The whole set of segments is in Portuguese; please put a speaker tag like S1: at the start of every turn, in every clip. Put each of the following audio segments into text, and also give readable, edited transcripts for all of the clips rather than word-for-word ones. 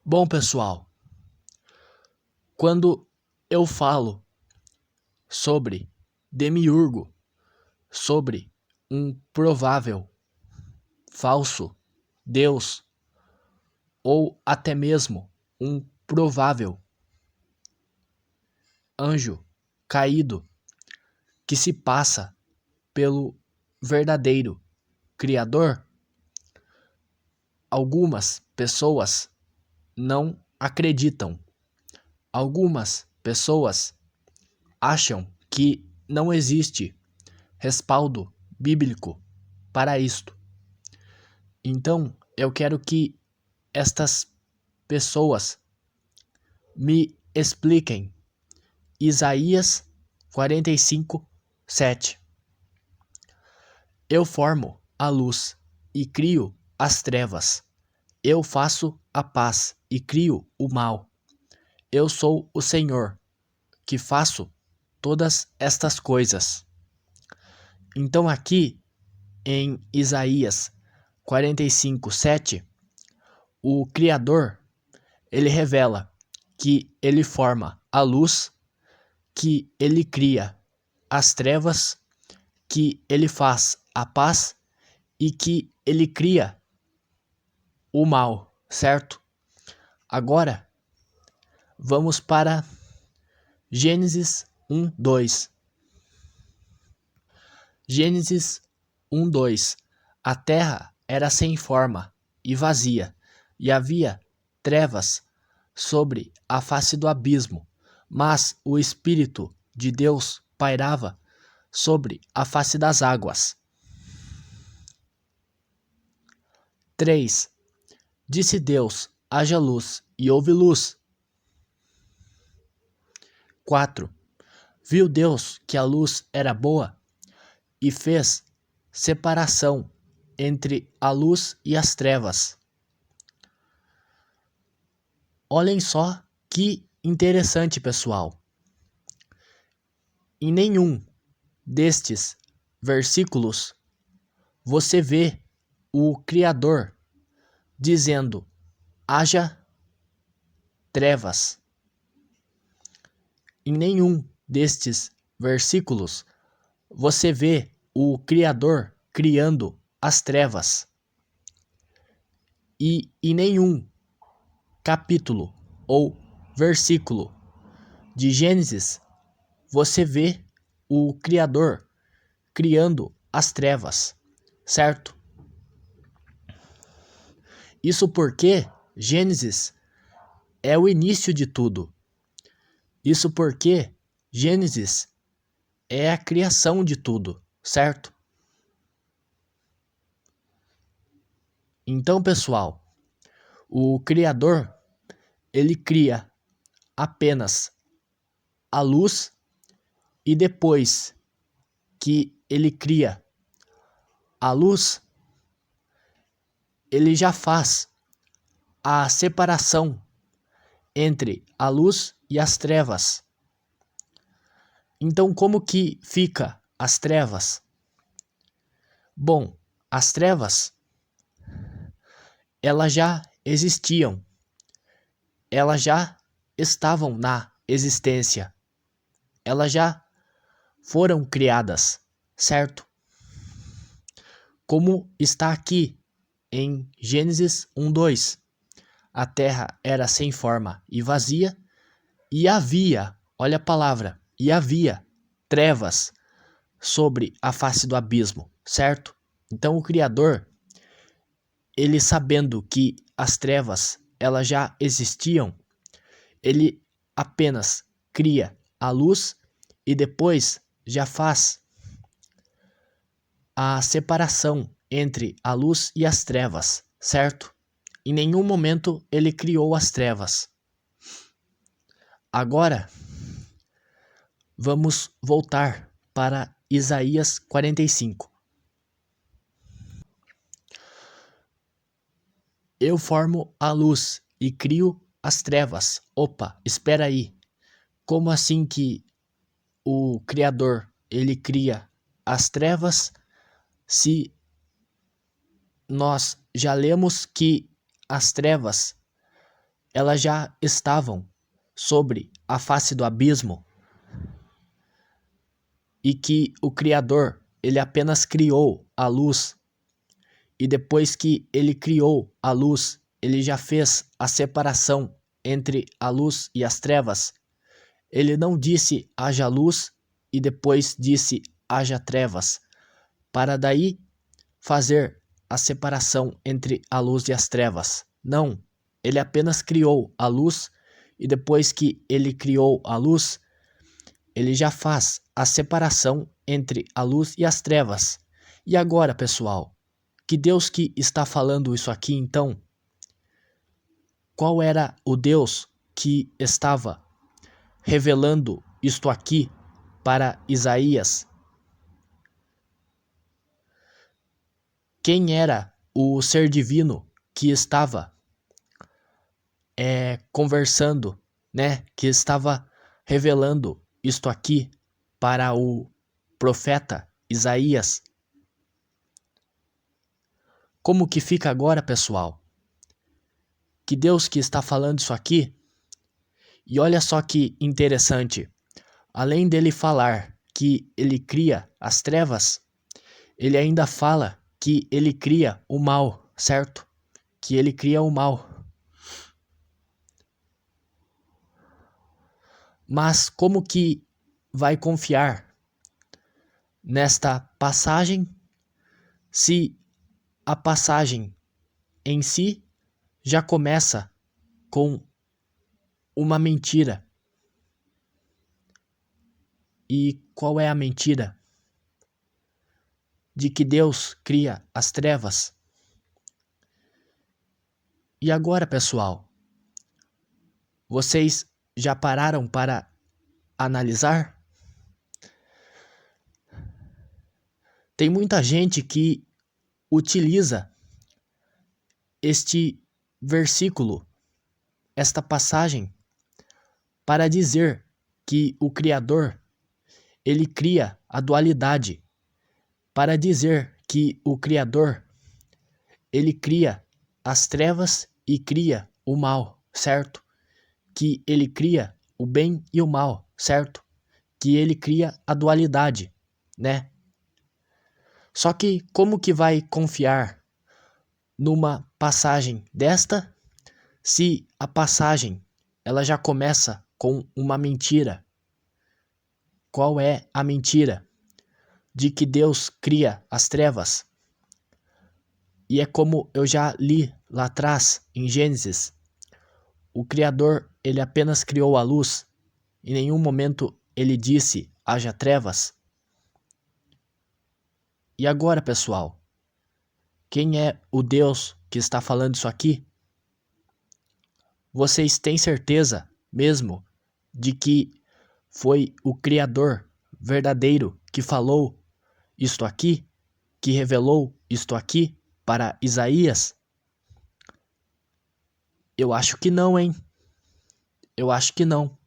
S1: Bom, pessoal, quando eu falo sobre demiurgo, sobre um provável falso Deus, ou até mesmo um provável anjo caído que se passa pelo verdadeiro Criador, algumas pessoas não acreditam. Algumas pessoas acham que não existe respaldo bíblico para isto. Então, eu quero que estas pessoas me expliquem Isaías 45:7. Eu formo a luz e crio as trevas. Eu faço a paz e crio o mal. Eu sou o Senhor, que faço todas estas coisas. Então aqui em Isaías 45:7, o Criador, ele revela que ele forma a luz, que ele cria as trevas, que ele faz a paz e que ele cria o mal, certo? Agora, vamos para Gênesis 1:2. Gênesis 1:2. A terra era sem forma e vazia, e havia trevas sobre a face do abismo, mas o Espírito de Deus pairava sobre a face das águas. 3. Disse Deus: haja luz, e houve luz. 4. Viu Deus que a luz era boa, e fez separação entre a luz e as trevas. Olhem só que interessante, pessoal. Em nenhum destes versículos você vê o Criador dizendo: haja trevas. Em nenhum destes versículos você vê o Criador criando as trevas. E em nenhum capítulo ou versículo de Gênesis você vê o Criador criando as trevas, certo? Isso porque Gênesis é o início de tudo. Isso porque Gênesis é a criação de tudo, certo? Então, pessoal, o Criador, ele cria apenas a luz e depois que ele cria a luz, ele já faz a separação entre a luz e as trevas. Então, como que fica as trevas? Bom, as trevas, elas já existiam. Elas já estavam na existência. Elas já foram criadas, certo? Como está aqui em Gênesis 1:2. A terra era sem forma e vazia, e havia, olha a palavra, e havia trevas sobre a face do abismo, certo? Então o Criador, ele sabendo que as trevas elas já existiam, ele apenas cria a luz e depois já faz a separação entre a luz e as trevas, certo? Em nenhum momento ele criou as trevas. Agora, vamos voltar para Isaías 45. Eu formo a luz e crio as trevas. Opa, espera aí. Como assim que o Criador, ele cria as trevas, se nós já lemos que as trevas, elas já estavam sobre a face do abismo e que o Criador, ele apenas criou a luz e depois que ele criou a luz, ele já fez a separação entre a luz e as trevas. Ele não disse haja luz e depois disse haja trevas, para daí fazer a separação entre a luz e as trevas. Não, ele apenas criou a luz e depois que ele criou a luz, ele já faz a separação entre a luz e as trevas. E agora, pessoal, que Deus que está falando isso aqui então? Qual era o Deus que estava revelando isto aqui para Isaías? Quem era o ser divino que estava conversando, né? Que estava revelando isto aqui para o profeta Isaías? Como que fica agora, pessoal? Que Deus que está falando isso aqui? E olha só que interessante. Além dele falar que ele cria as trevas, ele ainda fala que ele cria o mal, certo? Que ele cria o mal. Mas como que vai confiar nesta passagem se a passagem em si já começa com uma mentira? E qual é a mentira? De que Deus cria as trevas. E agora, pessoal, vocês já pararam para analisar? Tem muita gente que utiliza este versículo, esta passagem, para dizer que o Criador, ele cria a dualidade, para dizer que o Criador, ele cria as trevas e cria o mal, certo? Que ele cria o bem e o mal, certo? Que ele cria a dualidade, né? Só que como que vai confiar numa passagem desta se a passagem ela já começa com uma mentira? Qual é a mentira? De que Deus cria as trevas. E é como eu já li lá atrás em Gênesis, o Criador, ele apenas criou a luz. Em nenhum momento ele disse haja trevas. E agora, pessoal, quem é o Deus que está falando isso aqui? Vocês têm certeza mesmo de que foi o Criador verdadeiro que falou isto aqui? Que revelou isto aqui para Isaías? Eu acho que não, hein? Eu acho que não.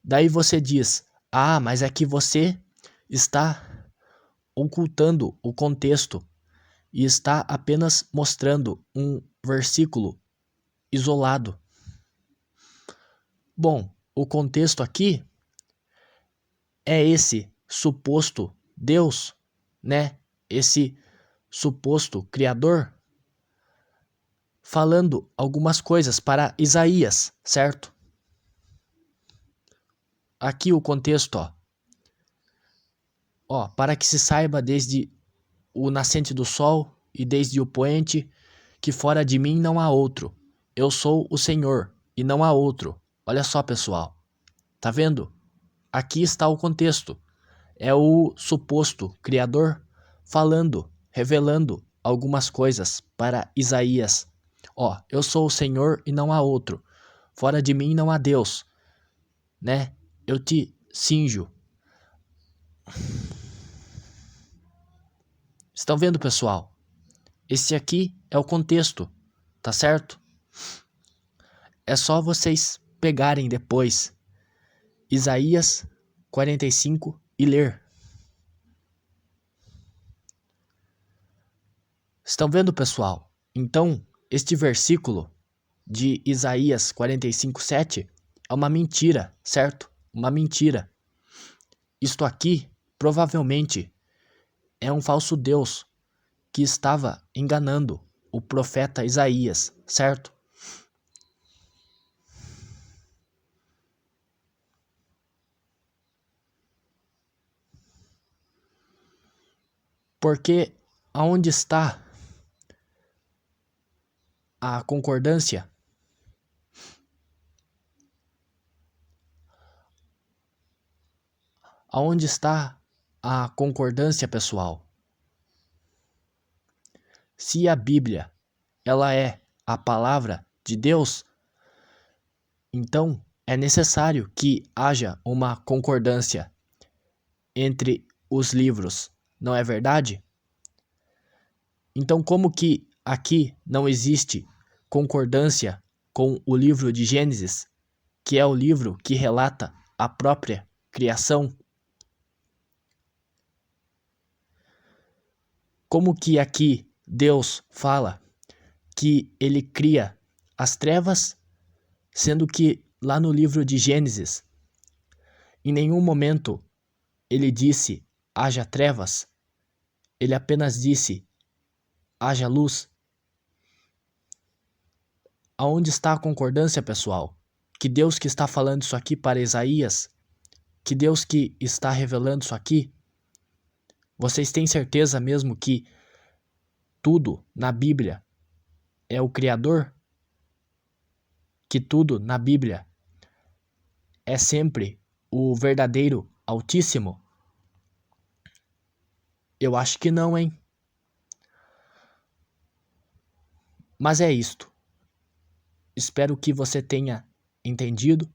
S1: Daí você diz, mas é que você está ocultando o contexto e está apenas mostrando um versículo isolado. Bom, o contexto aqui é esse suposto Deus, né? Esse suposto Criador falando algumas coisas para Isaías, certo? Aqui o contexto, para que se saiba desde o nascente do sol e desde o poente, que fora de mim não há outro. Eu sou o Senhor e não há outro. Olha só, pessoal. Tá vendo? Aqui está o contexto. É o suposto Criador falando, revelando algumas coisas para Isaías. Eu sou o Senhor e não há outro. Fora de mim não há Deus, né? Eu te cinjo. Estão vendo, pessoal? Esse aqui é o contexto, tá certo? É só vocês pegarem depois Isaías 45 e ler. Estão vendo, pessoal? Então, este versículo de Isaías 45:7 é uma mentira, certo? Uma mentira. Isto aqui, provavelmente, é um falso Deus que estava enganando o profeta Isaías, certo? Porque aonde está a concordância? Aonde está a concordância, pessoal? Se a Bíblia, ela é a palavra de Deus, então é necessário que haja uma concordância entre os livros, não é verdade? Então, como que aqui não existe concordância com o livro de Gênesis, que é o livro que relata a própria criação? Como que aqui Deus fala que ele cria as trevas, sendo que lá no livro de Gênesis, em nenhum momento ele disse haja trevas, ele apenas disse haja luz? Aonde está a concordância, pessoal? Que Deus que está falando isso aqui para Isaías? Que Deus que está revelando isso aqui? Vocês têm certeza mesmo que tudo na Bíblia é o Criador? Que tudo na Bíblia é sempre o verdadeiro Altíssimo? Eu acho que não, hein? Mas é isto. Espero que você tenha entendido